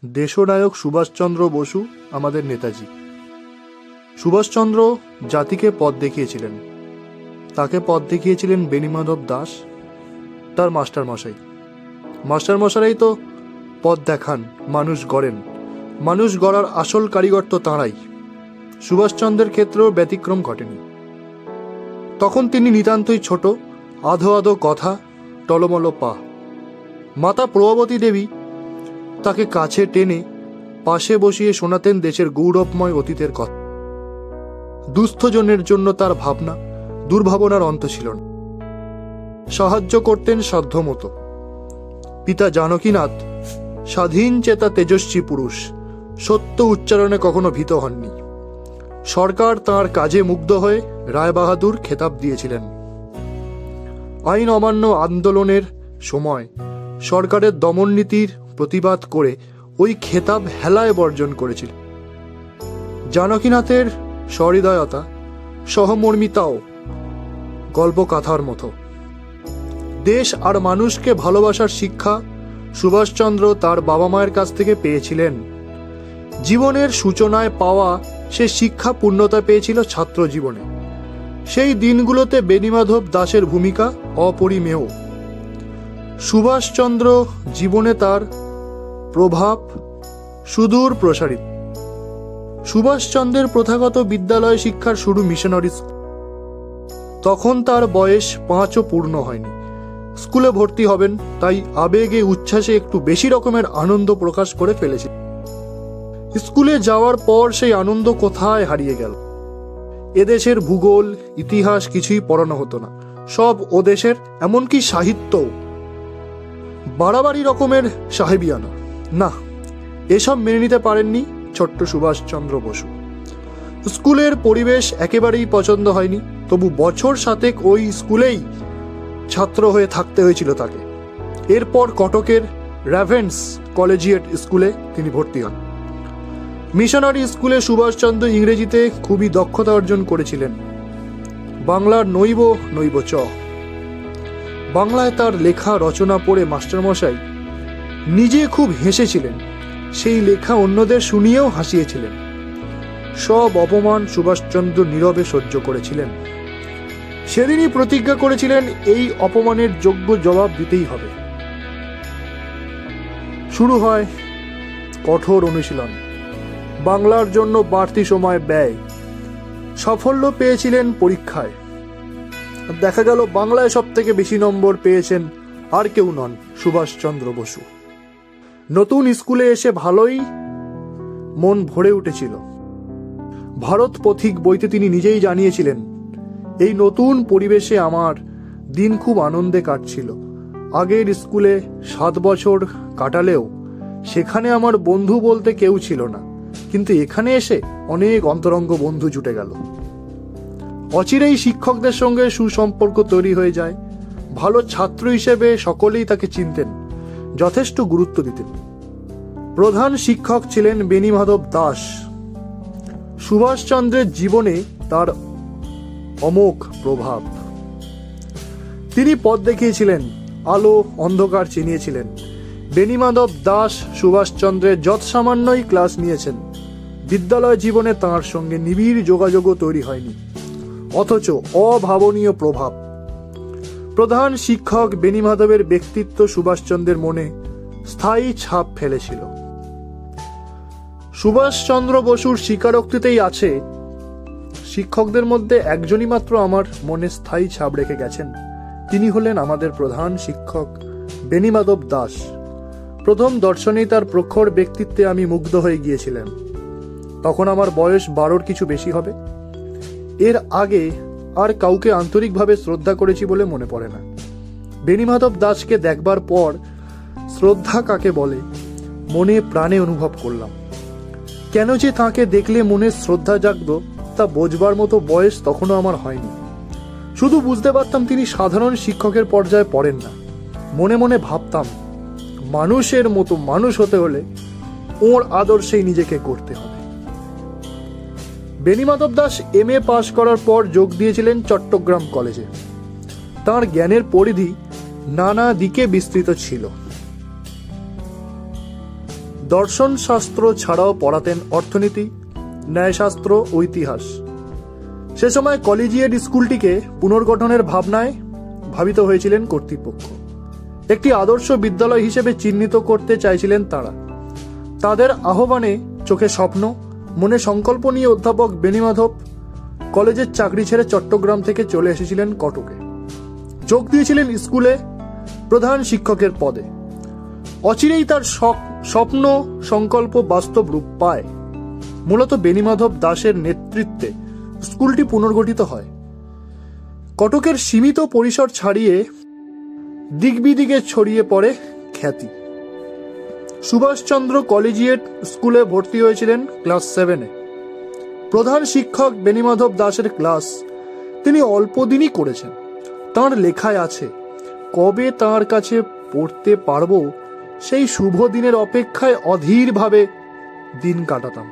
দেশনায়ক সুভাষচন্দ্র বসু আমাদের নেতাজি। সুভাষচন্দ্র জাতিকে পথ দেখিয়েছিলেন। তাকে পথ দেখিয়েছিলেন বেণীমাধব দাস, তার মাস্টারমশাই। মাস্টারমশাই তো পথ দেখান, মানুষ গড়েন। মানুষ গড়ার আসল কারিগর তো তাঁরাই। সুভাষচন্দ্রের ক্ষেত্রেও ব্যতিক্রম ঘটেনি। তখন তিনি নিতান্তই ছোট, আধো আধো কথা, টলমল পা। মাতা প্রভাবতী দেবী তাকে কাছে টেনে পাশে বসিয়ে শোনাতেন দেশের গৌরবময় অতীতের কথা। দুস্থজনের জন্য তার ভাবনা, দুর্ভাবনার অন্ত ছিল না। সাহায্য করতেন সাধ্যমতো। পিতা জানকীনাথ স্বাধীন চেতা তেজস্বী পুরুষ, সত্য উচ্চারণে কখনো ভীত হননি। সরকার তাঁর কাজে মুগ্ধ হয়ে রায়বাহাদুর খেতাব দিয়েছিলেন। আইন অমান্য আন্দোলনের সময় সরকারের দমন নীতির প্রতিবাদ করে ওই খেতাব হেলায় বর্জন করেছিল। জানকীনাথের সহৃদয়তা, সহমর্মিতাও গল্পকাথার মতো। দেশ আর মানুষকে ভালোবাসার শিক্ষা সুভাষচন্দ্র তার বাবা মায়ের কাছ থেকে পেয়েছিলেন। জীবনের সূচনায় পাওয়া সে শিক্ষা পূর্ণতা পেয়েছিল ছাত্র জীবনে। সেই দিনগুলোতে বেণীমাধব দাসের ভূমিকা অপরিমেয়। সুভাষচন্দ্র জীবনে তার প্রভাব সুদূর প্রসারিত। সুভাষচন্দ্রের প্রথাগত বিদ্যালয় শিক্ষার শুরু মিশনারি স্কুল। তখন তার বয়স 5ও পূর্ণ হয়নি। স্কুলে ভর্তি হবেন, তাই আবেগে উচ্ছ্বাসে একটু বেশি রকমের আনন্দ প্রকাশ করে ফেলেছে। স্কুলে যাওয়ার পর সেই আনন্দ কোথায় হারিয়ে গেল। এদেশের ভূগোল, ইতিহাস কিছুই পড়ানো হতো না, সব ও দেশের, এমনকি সাহিত্যও। বাড়াবাড়ি রকমের সাহেবিয়ানা, না, এসব মেনে নিতে পারেননি ছোট্ট সুভাষচন্দ্র বসু। স্কুলের পরিবেশ একেবারেই পছন্দ হয়নি, তবু বছর 7 ওই স্কুলেই ছাত্র হয়ে থাকতে হয়েছিল তাকে। এরপর কটকের র্যাভেন্স কলেজিয়েট স্কুলে তিনি ভর্তি হন। মিশনারি স্কুলে সুভাষচন্দ্র ইংরেজিতে খুবই দক্ষতা অর্জন করেছিলেন। বাংলার নৈব নৈব চ, বাংলায় তার লেখা রচনা পড়ে মাস্টারমশাই নিজে খুব হেসেছিলেন। সেই লেখা অন্যদের শুনিয়েও হাসিয়েছিলেন। সব অপমান সুভাষচন্দ্র নীরবে সহ্য করেছিলেন। সেদিনই প্রতিজ্ঞা করেছিলেন এই অপমানের যোগ্য জবাব দিতেই হবে। শুরু হয় কঠোর অনুশীলন, বাংলার জন্য বাড়তি সময় ব্যয়। সাফল্য পেয়েছিলেন পরীক্ষায়। দেখা গেল বাংলায় সবথেকে বেশি নম্বর পেয়েছেন আর কেউ নন, সুভাষচন্দ্র বসু। নতুন স্কুলে এসে ভালোই মন ভরে উঠেছিল। ভারত পথিক বইতে তিনি নিজেই জানিয়েছিলেন, এই নতুন পরিবেশে আমার দিন খুব আনন্দে কাটছিল। আগের স্কুলে 7 বছর কাটালেও সেখানে আমার বন্ধু বলতে কেউ ছিল না, কিন্তু এখানে এসে অনেক অন্তরঙ্গ বন্ধু জুটে গেল। অচিরেই শিক্ষকদের সঙ্গে সুসম্পর্ক তৈরি হয়ে যায়। ভালো ছাত্র হিসেবে সকলেই তাকে চিনতেন, যথেষ্ট গুরুত্ব দিতেন। প্রধান শিক্ষক ছিলেন বেণীমাধব দাস। সুভাষচন্দ্রের জীবনে তার অমোঘ প্রভাব। তিনি পথ দেখিয়েছিলেন, আলো অন্ধকার চিনিয়েছিলেন। বেণীমাধব দাস সুভাষচন্দ্রের যৎসামান্যই ক্লাস নিয়েছেন। বিদ্যালয় জীবনে তাঁর সঙ্গে নিবিড় যোগাযোগও তৈরি হয়নি, অথচ অভাবনীয় প্রভাব। প্রধান শিক্ষক বেণীমাধবের ব্যক্তিত্ব সুভাষচন্দ্রের মনে স্থায়ী ছাপ ফেলেছিল। সুভাষচন্দ্র বসুর স্বীকারোক্তিতেই আছে, শিক্ষকদের মধ্যে একজনই মাত্র আমার মনে স্থায়ী ছাপ রেখে গেছেন। তিনি হলেন আমাদের প্রধান শিক্ষক বেণীমাধব দাস। প্রথম দর্শনেই তার প্রখর ব্যক্তিত্বে আমি মুগ্ধ হয়ে গিয়েছিলাম। তখন আমার বয়স 12-র কিছু বেশি হবে। এর আগে আর কাউকে আন্তরিকভাবে শ্রদ্ধা করেছি বলে মনে পড়ে না। বেণীমাধব দাসকে দেখবার পর শ্রদ্ধা কাকে বলে মনে প্রাণে অনুভব করলাম। কেন যে তাকে দেখলে মনে শ্রদ্ধা জাগত তা বোঝবার মতো বয়স তখনও আমার হয়নি। শুধু বুঝতে পারতাম তিনি সাধারণ শিক্ষকের পর্যায়ে পড়েন না। মনে মনে ভাবতাম, মানুষের মতো মানুষ হতে হলে ওর আদর্শেই নিজেকে করতে হবে। বেণীমাধব দাস MA পাশ করার পর যোগ দিয়েছিলেন চট্টগ্রাম কলেজে। তার জ্ঞানের পরিধি নানা দিকে বিস্তৃত ছিল। দর্শন শাস্ত্র ছাড়াও পড়াতেন অর্থনীতি, ন্যায়শাস্ত্র ও ইতিহাস। সে সময় কলেজিয়েট স্কুলটিকে পুনর্গঠনের ভাবনায় ভাবিত হয়েছিলেন কর্তৃপক্ষ। একটি আদর্শ বিদ্যালয় হিসেবে চিহ্নিত করতে চাইছিলেন তারা। তাদের আহ্বানে চোখে স্বপ্ন, মনে সংকল্প নিয়ে অধ্যাপক বেণীমাধব কলেজের চাকরি ছেড়ে চট্টগ্রাম থেকে চলে এসেছিলেন কটকে। যোগ দিয়েছিলেন স্কুলে প্রধান শিক্ষকের পদে। অচিরেই তার স্বপ্ন সংকল্প বাস্তব রূপ পায়। মূলত বেণীমাধব দাসের নেতৃত্বে স্কুলটি পুনর্গঠিত হয়। কটকের সীমিত পরিসর ছাড়িয়ে দিগবিদিকে ছড়িয়ে পড়ে খ্যাতি। সুভাষচন্দ্র কলেজিয়েট স্কুলে ভর্তি হয়েছিলেন ক্লাস 7-এ। প্রধান শিক্ষক বেণীমাধব দাসের ক্লাস তিনি অল্প দিনই করেছেন। তাঁর লেখায় আছে, কবে তাঁর কাছে পড়তে পারবো সেই শুভ দিনের অপেক্ষায় অধীরভাবে দিন কাটাতাম।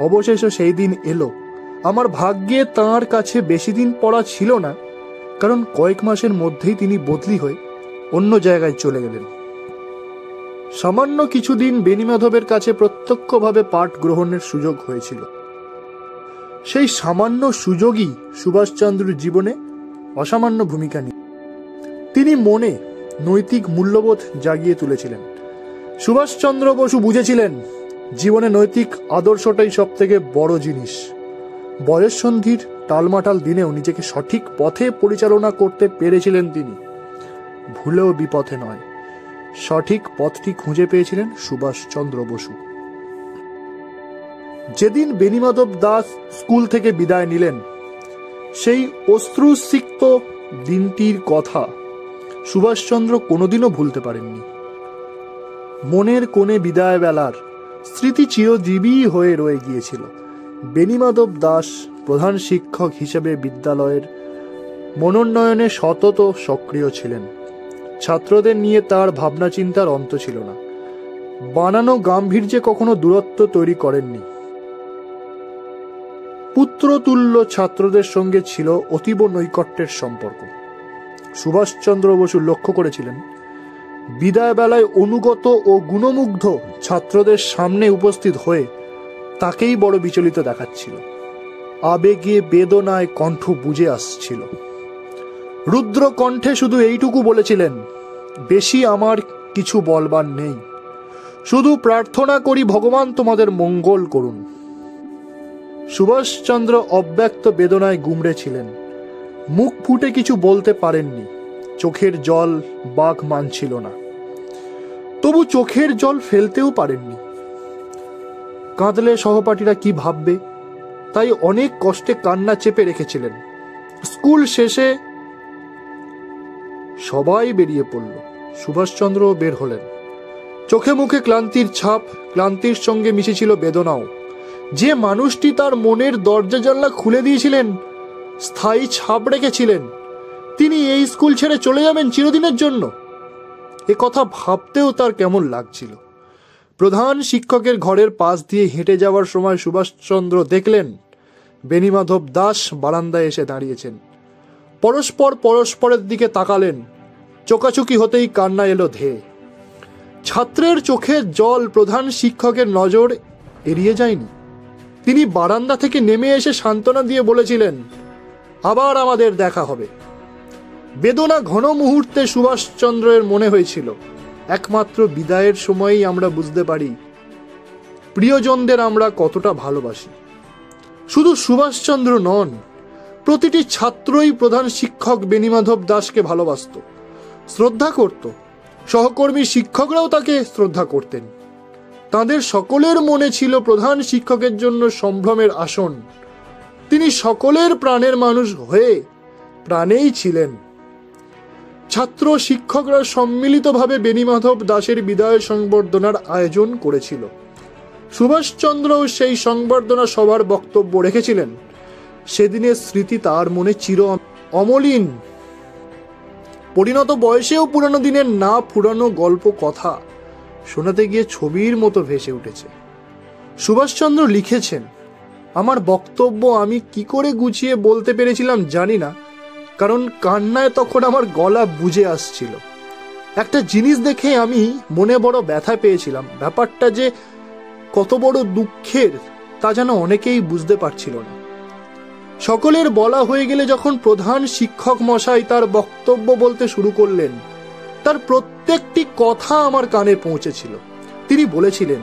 অবশেষে সেই দিন এলো। আমার ভাগ্যে তাঁর কাছে বেশি দিন পড়া ছিল না, কারণ কয়েক মাসের মধ্যেই তিনি বদলি হয়ে অন্য জায়গায় চলে গেলেন। সামান্য কিছুদিন বেণীমাধবের কাছে প্রত্যক্ষভাবে পাঠ গ্রহণের সুযোগ হয়েছিল। সেই সামান্য সুযোগই সুভাষচন্দ্রের জীবনে অসামান্য ভূমিকা নিয়ে তিনি মনে নৈতিক মূল্যবোধ জাগিয়ে তুলেছিলেন। সুভাষচন্দ্র বসু বুঝেছিলেন জীবনে নৈতিক আদর্শটাই সব থেকে বড় জিনিস। বয়ঃসন্ধির টালমাটাল দিনেও নিজেকে সঠিক পথে পরিচালনা করতে পেরেছিলেন তিনি। ভুলেও বিপথে নয়, সঠিক পথটি খুঁজে পেয়েছিলেন সুভাষচন্দ্র বসু। যেদিন বেণীমাধব দাস স্কুল থেকে বিদায় নিলেন, সেই অশ্রুসিক্ত দিনটির কথা সুভাষচন্দ্র কোনোদিনও ভুলতে পারেননি। মনের কোণে বিদায় বেলার স্মৃতি চিরজীবী হয়ে রয়ে গিয়েছিল। বেণীমাধব দাস প্রধান শিক্ষক হিসেবে বিদ্যালয়ের মনোন্নয়নে সতত সক্রিয় ছিলেন। ছাত্রদের নিয়ে তার ভাবনা চিন্তার অন্ত ছিল না। বানানো গাম্ভীর্যে কখনো দূরত্ব তৈরি করেননি। পুত্রতুল্য ছাত্রদের সঙ্গে ছিল অতীব নৈকট্যের সম্পর্ক। সুভাষচন্দ্র বসু লক্ষ্য করেছিলেন, বিদায় বেলায় অনুগত ও গুণমুগ্ধ ছাত্রদের সামনে উপস্থিত হয়ে তাকেই বড় বিচলিত দেখাচ্ছিল। আবেগে বেদনায় কণ্ঠ বুজে আসছিল। রুদ্র কণ্ঠে শুধু এইটুকু বলেছিলেন, বেশি আমার কিছু বলবার নেই, শুধু প্রার্থনা করি ভগবান তোমাদের মঙ্গল করুন। সুভাষচন্দ্র অব্যক্ত বেদনায় গুমড়ে ছিলেন। মুখ ফুটে কিছু বলতে পারেননি। চোখের জল বাঘ মানছিল না, তবু চোখের জল ফেলতেও পারেননি। কাঁদলে সহপাঠীরা কি ভাববে, তাই অনেক কষ্টে কান্না চেপে রেখেছিলেন। স্কুল শেষে সবাই বেরিয়ে পড়ল। সুভাষচন্দ্র বের হলেন। চোখে মুখে ক্লান্তির ছাপ, ক্লান্তির সঙ্গে মিশেছিল বেদনাও। যে মানুষটি তার মনের দরজা জানলা খুলে দিয়েছিলেন, স্থায়ী ছাপ রেখেছিলেন, তিনি এই স্কুল ছেড়ে চলে যাবেন চিরদিনের জন্য। এ কথা ভাবতেও তার কেমন লাগছিল। প্রধান শিক্ষকের ঘরের পাশ দিয়ে হেঁটে যাওয়ার সময় সুভাষচন্দ্র দেখলেন বেণীমাধব দাস বারান্দায় এসে দাঁড়িয়েছেন। পরস্পরের দিকে তাকালেন। চোকাচুকি হতেই কান্না এলো ধেয়ে। ছাত্রের চোখের জল প্রধান শিক্ষকের নজর এড়িয়ে যায়নি। তিনি বারান্দা থেকে নেমে এসে সান্ত্বনা দিয়ে বলেছিলেন, আবার আমাদের দেখা হবে। বেদনা ঘন মুহূর্তে সুভাষচন্দ্রের মনে হয়েছিল, একমাত্র বিদায়ের সময়ই আমরা বুঝতে পারি প্রিয়জনদের আমরা কতটা ভালোবাসি। শুধু সুভাষচন্দ্র নন, প্রতিটি ছাত্রই প্রধান শিক্ষক বেণীমাধব দাসকে ভালোবাসত, শ্রদ্ধা করত। সহকর্মী শিক্ষকরাও তাকে শ্রদ্ধা করতেন। তাদের সকলের মনে ছিল প্রধান শিক্ষকের জন্য সম্ভ্রমের আসন। তিনি সকলের প্রাণের মানুষ হয়ে প্রাণেই ছিলেন। ছাত্র শিক্ষকরা সম্মিলিতভাবে বেণীমাধব দাসের বিদায় সংবর্ধনার আয়োজন করেছিল। সুভাষচন্দ্রও সেই সংবর্ধনা সভার বক্তব্য রেখেছিলেন। সেদিনের স্মৃতি তার মনে চির অমলিন। পরিণত বয়সেও পুরানো দিনের না ফুরানো গল্প কথা শোনাতে গিয়ে ছবির মতো ভেসে উঠেছে। সুভাষচন্দ্র লিখেছেন, আমার বক্তব্য আমি কি করে গুছিয়ে বলতে পেরেছিলাম জানি না, কারণ কান্নায় তখন আমার গলা বুজে আসছিল। একটা জিনিস দেখে আমি মনে বড় ব্যথা পেয়েছিলাম। ব্যাপারটা যে কত বড় দুঃখের তা যেন অনেকেই বুঝতে পারছিল না। সকলের বলা হয়ে গেলে যখন প্রধান শিক্ষক মশাই তার বক্তব্য বলতে শুরু করলেন, তার প্রত্যেকটি কথা আমার কানে পৌঁছেছিল। তিনি বলেছিলেন,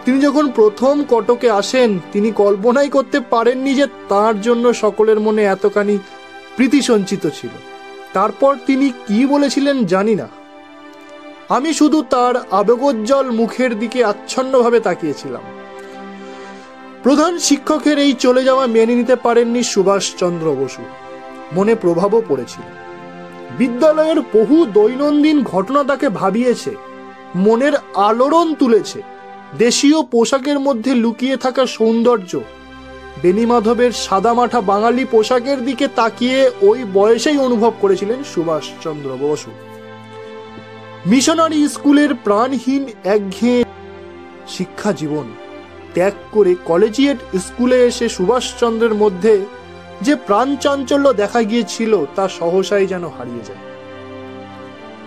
তিনি যখন প্রথম কটকে আসেন তিনি কল্পনাই করতে পারেননি যে তার জন্য সকলের মনে এতখানি প্রীতি সঞ্চিত ছিল। তারপর তিনি কি বলেছিলেন জানি না, আমি শুধু তার আবেগোজ্জ্বল মুখের দিকে আচ্ছন্নভাবে তাকিয়েছিলাম। প্রধান শিক্ষকের এই চলে যাওয়া মেনে নিতে পারেননি সুভাষচন্দ্র বসু। মনে প্রভাবও পড়েছিল। বিদ্যালয়ের বহু দৈনন্দিন ঘটনা তাকে ভাবিয়েছে, মনের আলোড়ন তুলেছে। দেশীয় পোশাকের মধ্যে লুকিয়ে থাকা সৌন্দর্য, বেণীমাধবের সাদামাঠা বাঙালি পোশাকের দিকে তাকিয়ে ওই বয়সেই অনুভব করেছিলেন সুভাষচন্দ্র বসু। মিশনারি স্কুলের প্রাণহীন একঘেয়ে শিক্ষা জীবন ত্যাগ করে কলেজিয়েট স্কুলে এসে সুভাষচন্দ্রের মধ্যে যে প্রাণচাঞ্চল্য দেখা গিয়েছিল তা সহসাই যেন হারিয়ে যায়।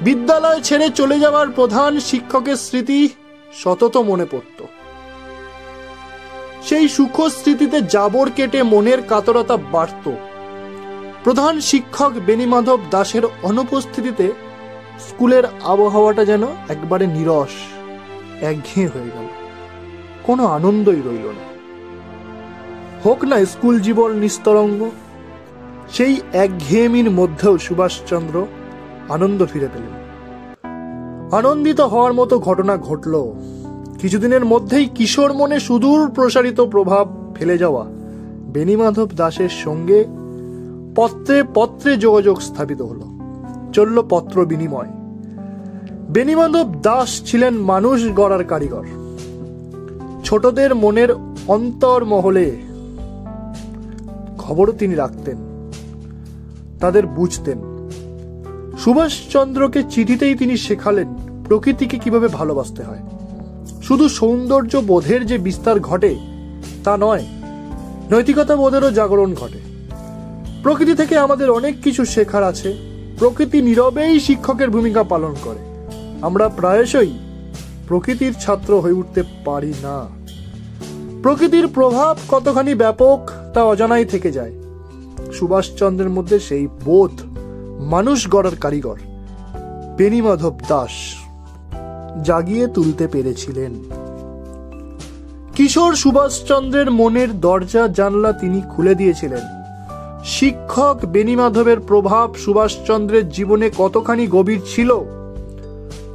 বিদ্যালয় ছেড়ে চলে যাওয়ার প্রধান শিক্ষকের স্মৃতি সতত মনে পড়ত। সেই সুখ স্মৃতিতে জাবর কেটে মনের কাতরতা বাড়ত। প্রধান শিক্ষক বেণীমাধব দাসের অনুপস্থিতিতে স্কুলের আবহাওয়াটা যেন একবারে নীরস, একঘেয়ে হয়ে গেল। কোনো আনন্দই রইল না। হোক না স্কুল জীবন নিস্তরঙ্গ। সেই একঘেয়েমির মধ্যেও সুভাষচন্দ্র আনন্দ ফিরে পেলেন। আনন্দিত হওয়ার মতো ঘটনা ঘটল। কিছুদিনের মধ্যেই কিশোর মনে সুদূর প্রসারিত প্রভাব ফেলে যাওয়া বেণীমাধব দাসের সঙ্গে পত্রে পত্রে যোগাযোগ স্থাপিত হলো। চলল পত্র বিনিময়। বেণীমাধব দাস ছিলেন মানুষ গড়ার কারিগর। ছোটদের মনের অন্তর্মহলে খবরও তিনি রাখতেন, তাদের বুঝতেন। সুভাষচন্দ্রকে চিঠিতেই তিনি শেখালেন প্রকৃতিকে কিভাবে ভালোবাসতে হয়। শুধু সৌন্দর্য বোধের যে বিস্তার ঘটে তা নয়, নৈতিকতা বোধেরও জাগরণ ঘটে। প্রকৃতি থেকে আমাদের অনেক কিছু শেখার আছে। প্রকৃতি নীরবেই শিক্ষকের ভূমিকা পালন করে। আমরা প্রায়শই প্রকৃতির ছাত্র হয়ে উঠতে পারি না। প্রকৃতির প্রভাব কতখানি ব্যাপক তা অজানাই থেকে যায়। সুভাষচন্দ্রের মধ্যে সেই বোধ মানুষ গড়ার কারিগর বেণীমাধব দাস জাগিয়ে তুলতে পেরেছিলেন। কিশোর সুভাষচন্দ্রের মনের দরজা জানলা তিনি খুলে দিয়েছিলেন। শিক্ষক বেণীমাধবের প্রভাব সুভাষচন্দ্রের জীবনে কতখানি গভীর ছিল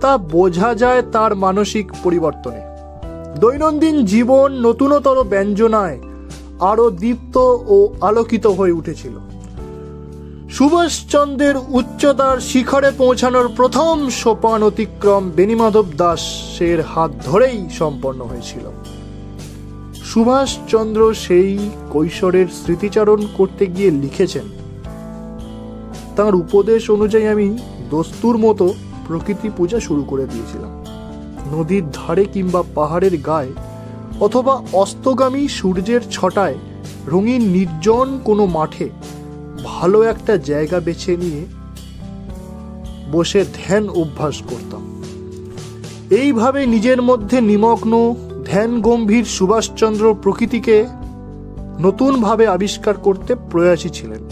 তা বোঝা যায় তার মানসিক পরিবর্তনে। দৈনন্দিন জীবন নতুনতর ব্যঞ্জনায় আরো দীপ্ত ও আলোকিত হয়ে উঠেছিল। সুভাষচন্দ্রের উচ্চতার শিখরে পৌঁছানোর প্রথম সোপান অতিক্রম বেণীমাধব দাসের হাত ধরেই সম্পন্ন হয়েছিল। সুভাষচন্দ্র সেই কৈশোরের স্মৃতিচারণ করতে গিয়ে লিখেছেন, তাঁর উপদেশ অনুযায়ী আমি দস্তুর মতো প্রকৃতি পূজা শুরু করে দিয়েছিলাম। নদীর ধারে কিংবা পাহাড়ের গায়ে অথবা অস্তগামী সূর্যের ছটায় রঙিন নির্জন কোনো মাঠে ভালো একটা জায়গা বেছে নিয়ে বসে ধ্যান অভ্যাস করতাম। এইভাবে নিজের মধ্যে নিমগ্ন ধ্যান গম্ভীর সুভাষচন্দ্র প্রকৃতিকে নতুনভাবে আবিষ্কার করতে প্রয়াসী ছিলেন।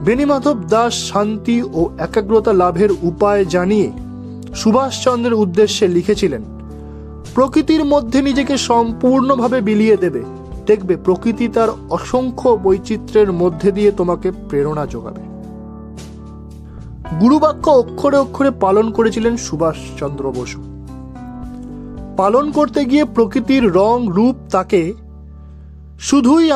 বেণীমাধব দাস শান্তি ও একাগ্রতা লাভের উপায় জানিয়ে সুভাষচন্দ্রের উদ্দেশ্যে লিখেছিলেন, প্রকৃতির মধ্যে নিজেকে সম্পূর্ণভাবে বিলিয়ে দেবে, দেখবে প্রকৃতি তার অসংখ্য বৈচিত্র্যের মধ্যে দিয়ে তোমাকে প্রেরণা যোগাবে। গুরুবাক্য অক্ষরে অক্ষরে পালন করেছিলেন সুভাষচন্দ্র বসু। পালন করতে গিয়ে প্রকৃতির রং রূপ তাকে শুধুই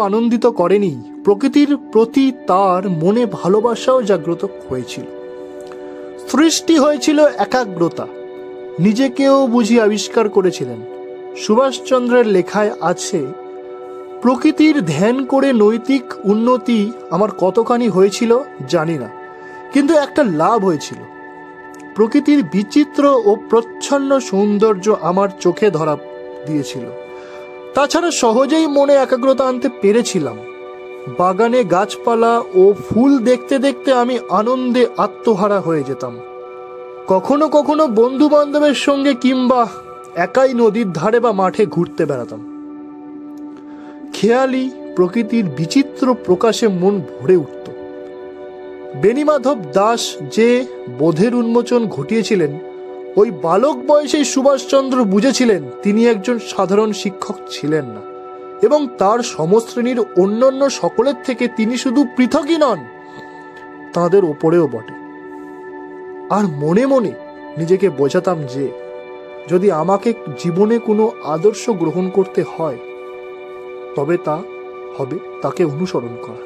আনন্দিত করেনি, প্রকৃতির প্রতি তার মনে ভালোবাসাও জাগ্রত হয়েছিল। সৃষ্টি হয়েছিল একাগ্রতা, নিজেকেও বুঝি আবিষ্কার করেছিলেন। সুভাষচন্দ্রের লেখায় আছে, প্রকৃতির ধ্যান করে নৈতিক উন্নতি আমার কতখানি হয়েছিল জানি না, কিন্তু একটা লাভ হয়েছিল। প্রকৃতির বিচিত্র ও প্রচ্ছন্ন সৌন্দর্য আমার চোখে ধরা দিয়েছিল। তাছাড়া সহজেই মনে একাগ্রতা আনতে পেরেছিলাম। বাগানে গাছপালা ও ফুল দেখতে দেখতে আমি আনন্দে আত্মহারা হয়ে যেতাম। কখনো কখনো বন্ধু বান্ধবের সঙ্গে কিংবা একাই নদীর ধারে বা মাঠে ঘুরতে বেড়াতাম। খেয়ালি প্রকৃতির বিচিত্র প্রকাশে মন ভরে উঠত। বেণীমাধব দাস যে বোধের উন্মোচন ঘটিয়েছিলেন, ওই বালক বয়সেই সুভাষচন্দ্র বুঝেছিলেন তিনি একজন সাধারণ শিক্ষক ছিলেন না, এবং তার সমশ্রেণীর অন্যান্য সকলের থেকে তিনি শুধু পৃথকই নন, তাঁদের ওপরেও বটে। আর মনে মনে নিজেকে বোঝাতাম যে যদি আমাকে জীবনে কোনো আদর্শ গ্রহণ করতে হয়, তবে তা হবে তাকে অনুসরণ করা।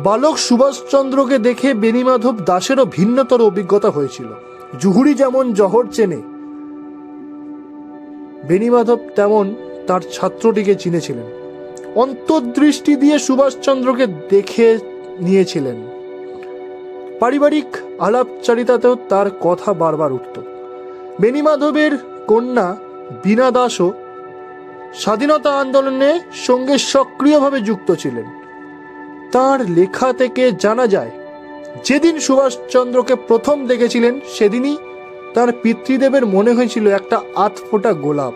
বালক সুভাষচন্দ্রকে দেখে বেণীমাধব দাসেরও ভিন্নতর অভিজ্ঞতা হয়েছিল। জুহুরি যেমন জহর চেনে, বেণীমাধব তেমন তার ছাত্রটিকে চিনেছিলেন। অন্তর্দৃষ্টি দিয়ে সুভাষচন্দ্রকে দেখে নিয়েছিলেন। পারিবারিক আলাপচারিতাতেও তার কথা বারবার উঠত। বেণীমাধবের কন্যা বীণা দাসও স্বাধীনতা আন্দোলনের সঙ্গে সক্রিয়ভাবে যুক্ত ছিলেন। তার লেখা থেকে জানা যায়, যেদিন সুভাষচন্দ্রকে প্রথম দেখেছিলেন সেদিনই তার পিতৃদেবের মনে হয়েছিল একটা আধফোটা গোলাপ।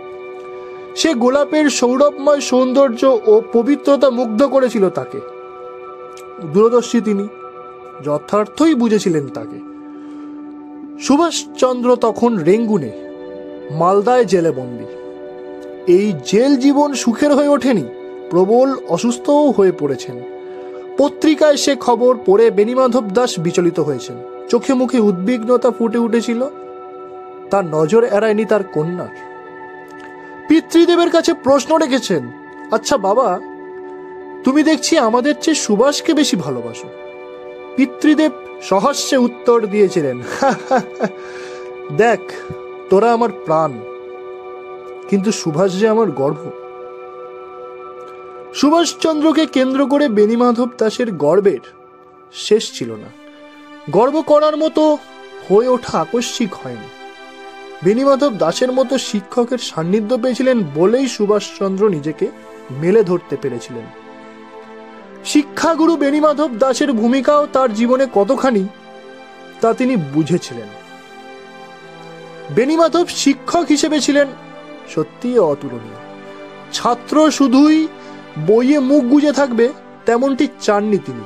সে গোলাপের সৌরভময় সৌন্দর্য ও পবিত্রতা মুগ্ধ করেছিল তাকে। দূরদর্শী তিনি, যথার্থই বুঝেছিলেন তাকে। সুভাষচন্দ্র তখন রেঙ্গুনে, মালদায় জেলে বন্দী। এই জেল জীবন সুখের হয়ে ওঠেনি, প্রবল অসুস্থও হয়ে পড়েছেন। পত্রিকায় সে খবর পড়ে বেণীমাধব দাস বিচলিত হয়েছেন। চোখে মুখে উদ্বিগ্নতা ফুটে উঠেছিল। তার নজর এড়ায়নি তার কন্যার। পিতৃদেবের কাছে প্রশ্ন রেখেছেন, আচ্ছা বাবা, তুমি দেখছি আমাদের চেয়ে সুভাষকে বেশি ভালোবাসো। পিতৃদেব সহাস্যে উত্তর দিয়েছিলেন, দেখ, তোরা আমার প্রাণ, কিন্তু সুভাষ যে আমার গর্ব। সুভাষচন্দ্রকে কেন্দ্র করে বেণীমাধব দাসের গর্বের শেষ ছিল না। গর্ব করার মতো হয়ে ওঠা আকস্মিক হয়নি। বেণীমাধব দাসের মতো শিক্ষকের সান্নিধ্য পেয়েছিলেন বলেই সুভাষচন্দ্র নিজেকে মেলে ধরতে পেরেছিলেন। শিক্ষাগুরু বেণীমাধব দাসের ভূমিকাও তার জীবনে কতখানি তা তিনি বুঝেছিলেন। বেণীমাধব শিক্ষক হিসেবে ছিলেন সত্যিই অতুলনীয়। ছাত্র শুধুই বইয়ে মুখ গুজে থাকবে তেমনটি চাননি তিনি,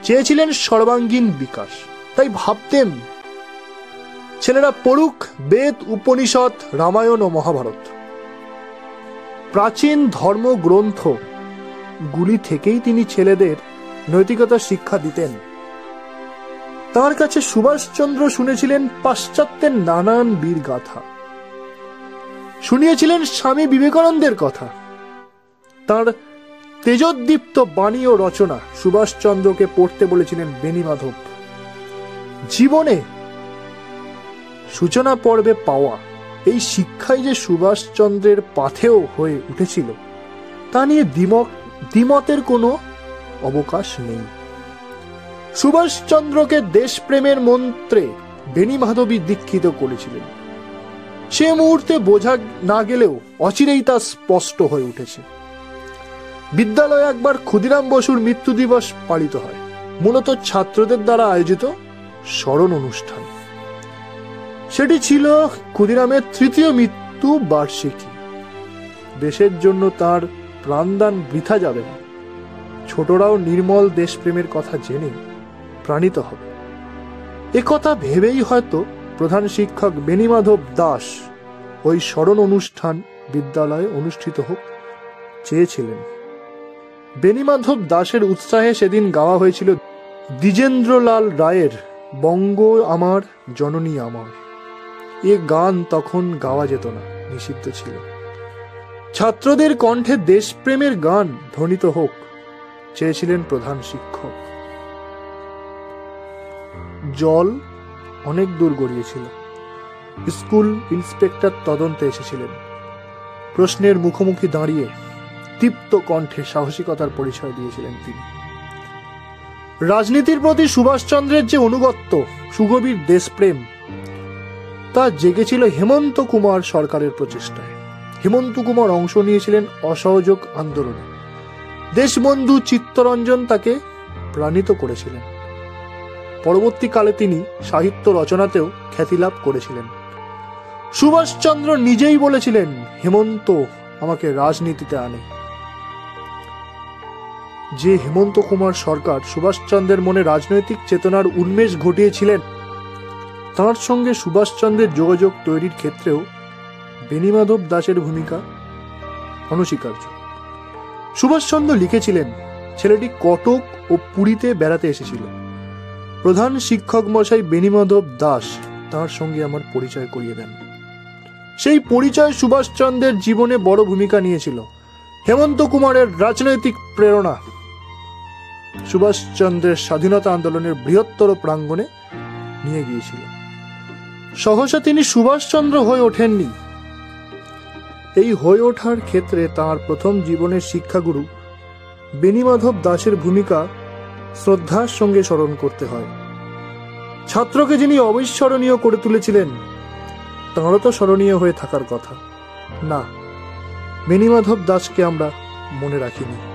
চেয়েছিলেন সর্বাঙ্গীন বিকাশ। তাই ভাবতেন ছেলেরা পড়ুক বেদ, উপনিষদ, রামায়ণ ও মহাভারত। প্রাচীন ধর্মগ্রন্থ গুলি থেকেই তিনি ছেলেদের নৈতিকতার শিক্ষা দিতেন। তার কাছে সুভাষচন্দ্র শুনেছিলেন পাশ্চাত্যের নানান বীর গাথা, শুনিয়েছিলেন স্বামী বিবেকানন্দের কথা। তার তেজোদ্দীপ্ত বাণী ও রচনা সুভাষচন্দ্রকে পড়তে বলেছিলেন বেণীমাধব। জীবনে সূচনা পর্বে পাওয়া এই শিক্ষাই যে সুভাষচন্দ্রের পাথেয় হয়ে উঠেছিল তা নিয়ে দ্বিমতের কোনো অবকাশ নেই। সুভাষচন্দ্রকে দেশপ্রেমের মন্ত্রে বেণীমাধবই দীক্ষিত করেছিলেন। সে মুহূর্তে বোঝা না গেলেও অচিরেই তা স্পষ্ট হয়ে উঠেছে। বিদ্যালয়ে একবার ক্ষুদিরাম বসুর মৃত্যু দিবস পালিত হয়, মূলত ছাত্রদের দ্বারা আয়োজিত স্মরণ অনুষ্ঠান। সেটি ছিল ক্ষুদিরামের তৃতীয় মৃত্যু বার্ষিকী। দেশের জন্য তার প্রাণদান বৃথা যাবে না। ছোটরাও নির্মল দেশপ্রেমের কথা জেনে প্রাণিত হবে, একথা ভেবেই হয়তো প্রধান শিক্ষক বেণীমাধব দাস ওই স্মরণ অনুষ্ঠান বিদ্যালয়ে অনুষ্ঠিত হোক চেয়েছিলেন। বেণীমাধব দাসের উৎসাহে সেদিন গাওয়া হয়েছিল দ্বিজেন্দ্রলাল রায়ের বঙ্গ আমার জননী আমার। এ গান তখন গাওয়া যেত না, নিষিদ্ধ ছিল। ছাত্রদের কণ্ঠে দেশপ্রেমের গান ধ্বনিত হোক চেয়েছিলেন প্রধান শিক্ষক। জল অনেক দূর গড়িয়েছিল। স্কুল ইন্সপেক্টর তদন্তে এসেছিলেন। প্রশ্নের মুখোমুখি দাঁড়িয়ে দীপ্ত কণ্ঠে সাহসিকতার পরিচয় দিয়েছিলেন তিনি। রাজনীতির প্রতি সুভাষচন্দ্রের যে অনুগত্য, সুগভীর দেশপ্রেম, তা জেগেছিল হেমন্ত কুমার সরকারের প্রচেষ্টায়। হেমন্ত কুমার অংশ নিয়েছিলেন অসহযোগ আন্দোলনে। দেশবন্ধু চিত্তরঞ্জন তাকে প্রাণিত করেছিলেন। পরবর্তীকালে তিনি সাহিত্য রচনাতেও খ্যাতি লাভ করেছিলেন। সুভাষচন্দ্র নিজেই বলেছিলেন, হেমন্ত আমাকে রাজনীতিতে আনে। যে হেমন্ত কুমার সরকার সুভাষচন্দ্রের মনে রাজনৈতিক চেতনার উন্মেষ ঘটিয়েছিলেন, তাঁর সঙ্গে সুভাষচন্দ্রের যোগাযোগ তৈরির ক্ষেত্রেও বেণীমাধব দাসের ভূমিকা অনস্বীকার্য। সুভাষচন্দ্র লিখেছিলেন, ছেলেটি কটক ও পুরীতে বেড়াতে এসেছিল। প্রধান শিক্ষক মশাই বেণীমাধব দাস তাঁর সঙ্গে আমার পরিচয় করিয়ে দেন। সেই পরিচয় সুভাষচন্দ্রের জীবনে বড় ভূমিকা নিয়েছিল। হেমন্ত কুমারের রাজনৈতিক প্রেরণা সুভাষচন্দ্রের স্বাধীনতা আন্দোলনের বৃহত্তর প্রাঙ্গণে নিয়ে গিয়েছিল। সহসা তিনি সুভাষচন্দ্র হয়ে ওঠেননি। এই হয়ে ওঠার ক্ষেত্রে তাঁর প্রথম জীবনের শিক্ষাগুরু বেণীমাধব দাসের ভূমিকা শ্রদ্ধার সঙ্গে স্মরণ করতে হয়। ছাত্রকে যিনি অবিস্মরণীয় করে তুলেছিলেন, তাঁরও তো স্মরণীয় হয়ে থাকার কথা। না, বেণীমাধব দাসকে আমরা মনে রাখিনি।